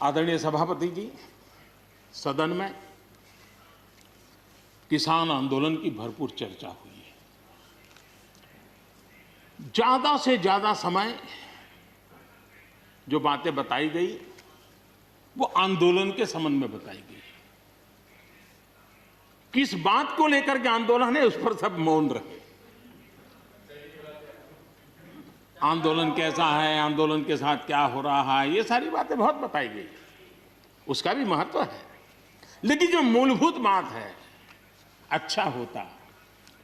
आदरणीय सभापति जी, सदन में किसान आंदोलन की भरपूर चर्चा हुई है। ज्यादा से ज्यादा समय जो बातें बताई गई वो आंदोलन के संबंध में बताई गई। किस बात को लेकर के आंदोलन है उस पर सब मौन रहे। आंदोलन कैसा है, आंदोलन के साथ क्या हो रहा है, ये सारी बातें बहुत बताई गई, उसका भी महत्व है। लेकिन जो मूलभूत बात है, अच्छा होता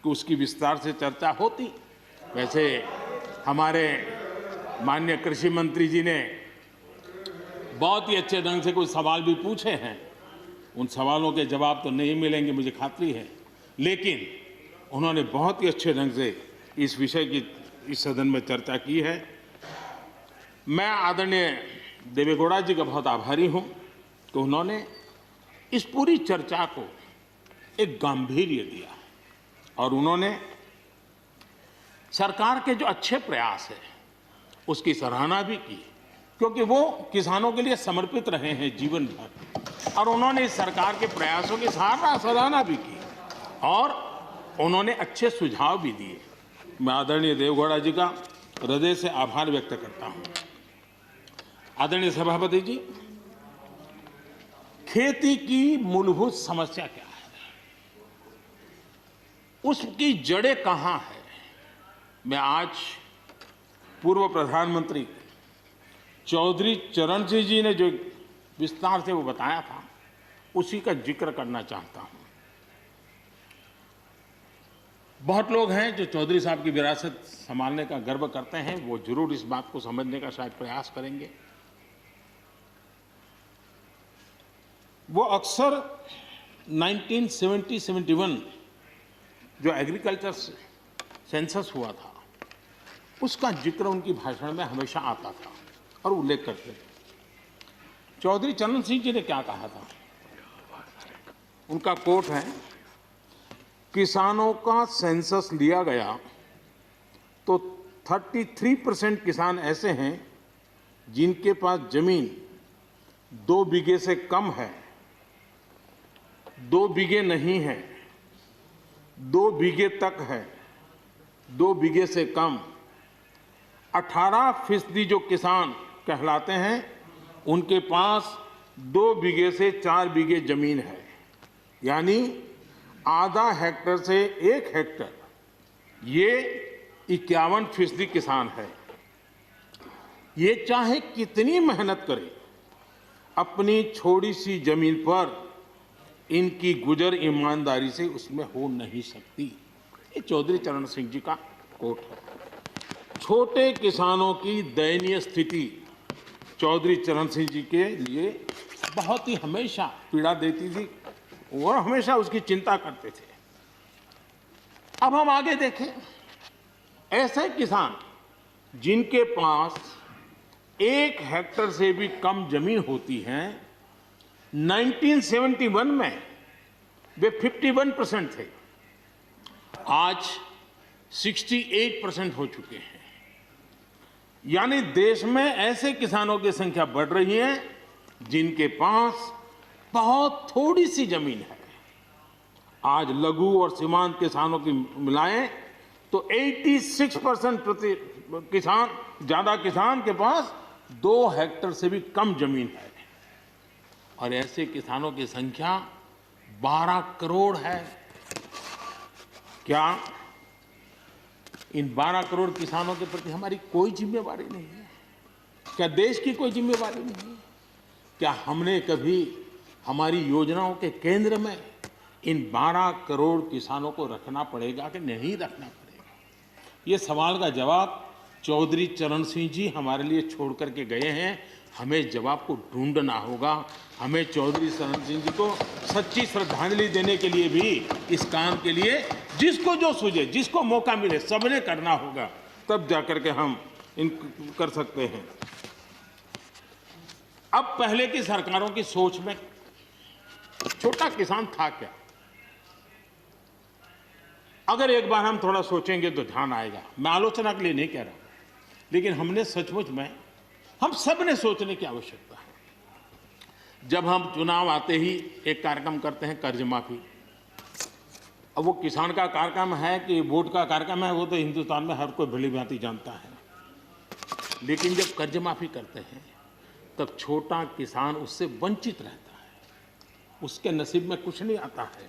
कि उसकी विस्तार से चर्चा होती। वैसे हमारे माननीय कृषि मंत्री जी ने बहुत ही अच्छे ढंग से कुछ सवाल भी पूछे हैं। उन सवालों के जवाब तो नहीं मिलेंगे, मुझे खातरी है, लेकिन उन्होंने बहुत ही अच्छे ढंग से इस विषय की इस सदन में चर्चा की है। मैं आदरणीय देवेगौड़ा जी का बहुत आभारी हूं कि उन्होंने इस पूरी चर्चा को एक गांभीर्य दिया और उन्होंने सरकार के जो अच्छे प्रयास है उसकी सराहना भी की, क्योंकि वो किसानों के लिए समर्पित रहे हैं जीवन भर, और उन्होंने इस सरकार के प्रयासों की सराहना भी की और उन्होंने अच्छे सुझाव भी दिए। मैं आदरणीय देवेगौड़ा जी का हृदय से आभार व्यक्त करता हूं। आदरणीय सभापति जी, खेती की मूलभूत समस्या क्या है, उसकी जड़ें कहां है, मैं आज पूर्व प्रधानमंत्री चौधरी चरण सिंह जी ने जो विस्तार से वो बताया था उसी का जिक्र करना चाहता हूं। बहुत लोग हैं जो चौधरी साहब की विरासत संभालने का गर्व करते हैं, वो जरूर इस बात को समझने का शायद प्रयास करेंगे। वो अक्सर 1970-71 जो एग्रीकल्चर सेंसस हुआ था उसका जिक्र उनकी भाषण में हमेशा आता था और उल्लेख करते थे। चौधरी चरण सिंह जी ने क्या कहा था, उनका कोट है, किसानों का सेंसस लिया गया तो 33% किसान ऐसे हैं जिनके पास जमीन 2 बीघे से कम है, 2 बीघे नहीं है, 2 बीघे तक है, 2 बीघे से कम। 18% जो किसान कहलाते हैं उनके पास 2 बीघे से 4 बीघे जमीन है, यानी आधा हेक्टर से 1 हेक्टर, ये 51% किसान है। ये चाहे कितनी मेहनत करे, अपनी छोटी सी जमीन पर इनकी गुजर ईमानदारी से उसमें हो नहीं सकती। ये चौधरी चरण सिंह जी का कोट है। छोटे किसानों की दयनीय स्थिति चौधरी चरण सिंह जी के लिए बहुत ही हमेशा पीड़ा देती थी और हमेशा उसकी चिंता करते थे। अब हम आगे देखें, ऐसे किसान जिनके पास 1 हेक्टर से भी कम जमीन होती है, 1971 में वे 51% थे, आज 68% हो चुके हैं। यानी देश में ऐसे किसानों की संख्या बढ़ रही है जिनके पास बहुत थोड़ी सी जमीन है। आज लघु और सीमांत किसानों की मिलाएं तो 86% ज्यादा किसान के पास 2 हेक्टर से भी कम जमीन है, और ऐसे किसानों की संख्या 12 करोड़ है। क्या इन 12 करोड़ किसानों के प्रति हमारी कोई जिम्मेवारी नहीं है? क्या देश की कोई जिम्मेवारी नहीं है? क्या हमने कभी हमारी योजनाओं के केंद्र में इन 12 करोड़ किसानों को रखना पड़ेगा कि नहीं रखना पड़ेगा? ये सवाल का जवाब चौधरी चरण सिंह जी हमारे लिए छोड़ करके गए हैं। हमें जवाब को ढूंढना होगा। हमें चौधरी चरण सिंह जी को सच्ची श्रद्धांजलि देने के लिए भी, इस काम के लिए जिसको जो सूझे, जिसको मौका मिले, सबने करना होगा, तब जाकर के हम इन कर सकते हैं। अब पहले की सरकारों की सोच में छोटा किसान था क्या? अगर एक बार हम थोड़ा सोचेंगे तो ध्यान आएगा। मैं आलोचना के लिए नहीं कह रहा, लेकिन हमने सचमुच में हम सब ने सोचने की आवश्यकता है। जब हम चुनाव आते ही एक कार्यक्रम करते हैं कर्ज माफी। अब वो किसान का कार्यक्रम है कि वोट का कार्यक्रम है, वो तो हिंदुस्तान में हर कोई भली भांति जानता है। लेकिन जब कर्ज माफी करते हैं तब छोटा किसान उससे वंचित रहता है, उसके नसीब में कुछ नहीं आता है,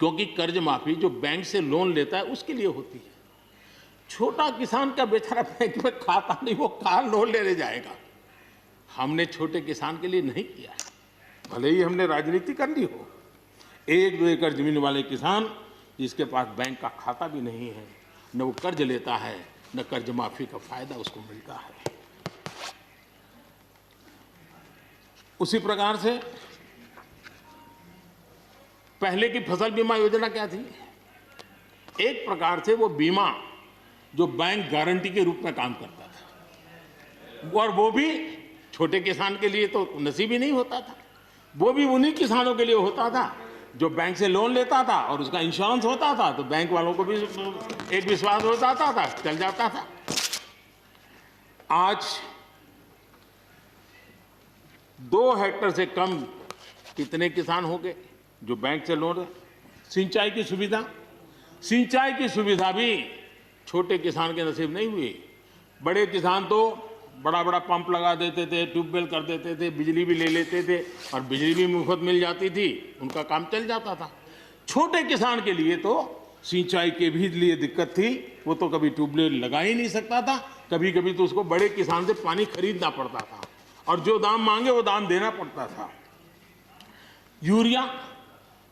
क्योंकि कर्ज माफी जो बैंक से लोन लेता है उसके लिए होती है। छोटा किसान का बेचारा बैंक में खाता नहीं, वो कहाँ लोन लेने जाएगा। हमने छोटे किसान के लिए नहीं किया है, भले ही हमने राजनीति कर ली हो। 1-2 एकड़ जमीन वाले किसान जिसके पास बैंक का खाता भी नहीं है, न वो कर्ज लेता है, न कर्ज माफी का फायदा उसको मिलता है। उसी प्रकार से पहले की फसल बीमा योजना क्या थी? एक प्रकार से वो बीमा जो बैंक गारंटी के रूप में काम करता था, और वो भी छोटे किसान के लिए तो नसीब ही नहीं होता था। वो भी उन्हीं किसानों के लिए होता था जो बैंक से लोन लेता था और उसका इंश्योरेंस होता था, तो बैंक वालों को भी एक विश्वास हो जाता था, चल जाता था। आज 2 हेक्टेयर से कम कितने किसान हो गए जो बैंक से लोन है? सिंचाई की सुविधा भी छोटे किसान के नसीब नहीं हुई। बड़े किसान तो बड़ा बड़ा पंप लगा देते थे, ट्यूबवेल कर देते थे, बिजली भी ले लेते थे और बिजली भी मुफ्त मिल जाती थी, उनका काम चल जाता था। छोटे किसान के लिए तो सिंचाई के भी लिए दिक्कत थी, वो तो कभी ट्यूबवेल लगा ही नहीं सकता था, कभी कभी तो उसको बड़े किसान से पानी खरीदना पड़ता था और जो दाम मांगे वो दाम देना पड़ता था। यूरिया,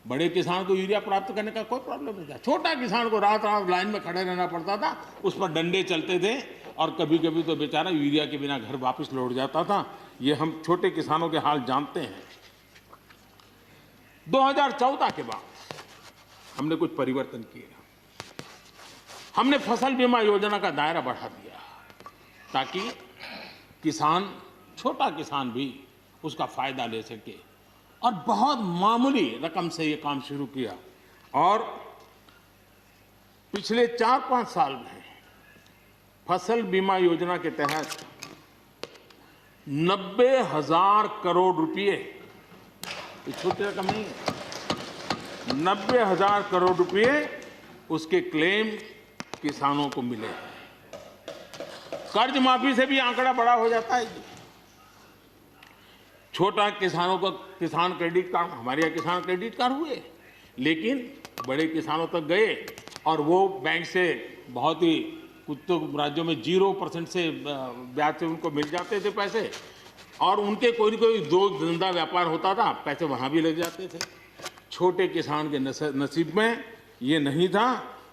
बड़े किसान को यूरिया प्राप्त करने का कोई प्रॉब्लम नहीं था, छोटा किसान को रात रात लाइन में खड़े रहना पड़ता था, उस पर डंडे चलते थे और कभी कभी तो बेचारा यूरिया के बिना घर वापस लौट जाता था। ये हम छोटे किसानों के हाल जानते हैं। 2014 के बाद हमने कुछ परिवर्तन किए। हमने फसल बीमा योजना का दायरा बढ़ा दिया ताकि किसान, छोटा किसान भी उसका फायदा ले सके, और बहुत मामूली रकम से ये काम शुरू किया। और पिछले 4-5 साल में फसल बीमा योजना के तहत 90,000 करोड़ रुपए, ये छोटी रकम नहीं है, 90,000 करोड़ रुपए उसके क्लेम किसानों को मिले। कर्ज माफी से भी आंकड़ा बड़ा हो जाता है। छोटा किसानों को किसान क्रेडिट कार्ड, हमारे यहाँ किसान क्रेडिट कार्ड हुए, लेकिन बड़े किसानों तक गए और वो बैंक से बहुत ही, कुछ तो राज्यों में 0% से ब्याज से उनको मिल जाते थे पैसे, और उनके कोई न कोई दो धंधा व्यापार होता था, पैसे वहाँ भी लग जाते थे। छोटे किसान के नसीब में ये नहीं था।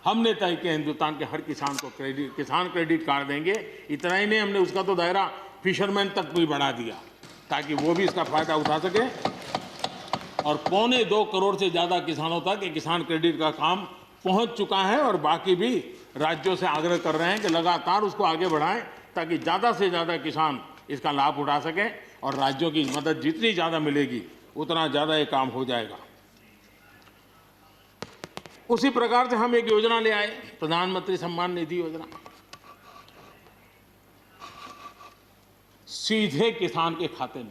हमने तय किया हिंदुस्तान के हर किसान को किसान क्रेडिट कार्ड देंगे। इतना ही नहीं, हमने उसका तो दायरा फिशरमैन तक भी बढ़ा दिया ताकि वो भी इसका फायदा उठा सके। और 2.25 करोड़ से ज़्यादा किसानों तक ये किसान क्रेडिट का काम पहुंच चुका है, और बाकी भी राज्यों से आग्रह कर रहे हैं कि लगातार उसको आगे बढ़ाएं ताकि ज़्यादा से ज़्यादा किसान इसका लाभ उठा सकें, और राज्यों की मदद जितनी ज़्यादा मिलेगी उतना ज़्यादा ये काम हो जाएगा। उसी प्रकार से हम एक योजना ले आए, प्रधानमंत्री सम्मान निधि योजना। सीधे किसान के खाते में,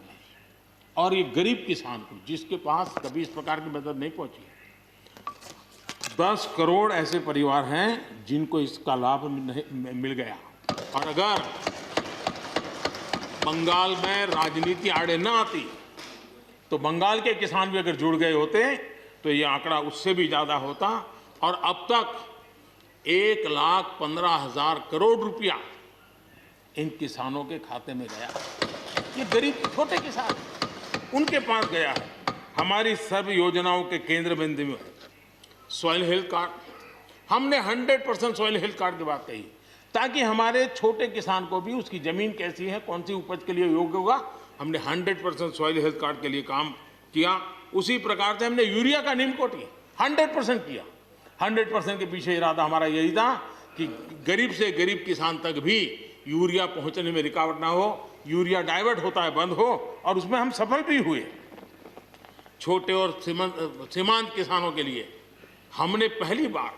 और ये गरीब किसान को जिसके पास कभी इस प्रकार की मदद नहीं पहुंची। 10 करोड़ ऐसे परिवार हैं जिनको इसका लाभ मिल गया। और अगर बंगाल में राजनीति आड़े न आती तो बंगाल के किसान भी अगर जुड़ गए होते तो ये आंकड़ा उससे भी ज्यादा होता। और अब तक 1,15,000 करोड़ रुपया इन किसानों के खाते में गया। ये गरीब छोटे किसान, उनके पास गया है। हमारी सब योजनाओं के केंद्र बिंदु में सॉइल हेल्थ कार्ड, हमने 100% सॉइल हेल्थ कार्ड की बात कही ताकि हमारे छोटे किसान को भी उसकी जमीन कैसी है, कौन सी उपज के लिए योग्य होगा, हमने 100% सॉइल हेल्थ कार्ड के लिए काम किया। उसी प्रकार से हमने यूरिया का निम्न 100% किया। 100% के पीछे इरादा हमारा यही था कि गरीब से गरीब किसान तक भी यूरिया पहुंचने में रुकावट ना हो, यूरिया डाइवर्ट होता है बंद हो, और उसमें हम सफल भी हुए। छोटे और सीमांत किसानों के लिए हमने पहली बार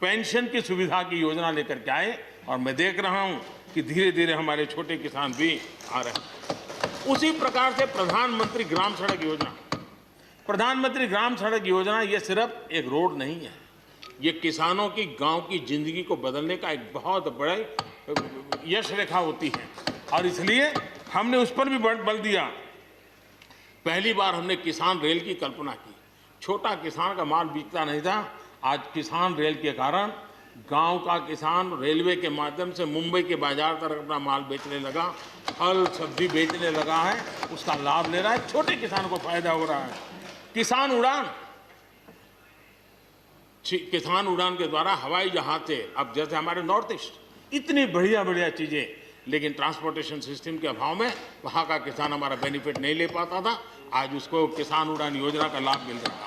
पेंशन की सुविधा की योजना लेकर के आए, और मैं देख रहा हूं कि धीरे धीरे हमारे छोटे किसान भी आ रहे हैं। उसी प्रकार से प्रधानमंत्री ग्राम सड़क योजना ये सिर्फ एक रोड नहीं है, ये किसानों की गांव की जिंदगी को बदलने का एक बहुत बड़ा यश रेखा होती है और इसलिए हमने उस पर भी बल दिया। पहली बार हमने किसान रेल की कल्पना की। छोटा किसान का माल बिकता नहीं था, आज किसान रेल के कारण गांव का किसान रेलवे के माध्यम से मुंबई के बाजार तक अपना माल बेचने लगा, फल सब्जी बेचने लगा है, उसका लाभ ले रहा है, छोटे किसान को फायदा हो रहा है। किसान उड़ान के द्वारा हवाई जहाज से अब जैसे हमारे नॉर्थ ईस्ट इतनी बढ़िया चीजें, लेकिन ट्रांसपोर्टेशन सिस्टम के अभाव में वहां का किसान हमारा बेनिफिट नहीं ले पाता था। आज उसको किसान उड़ान योजना का लाभ मिल रहा है।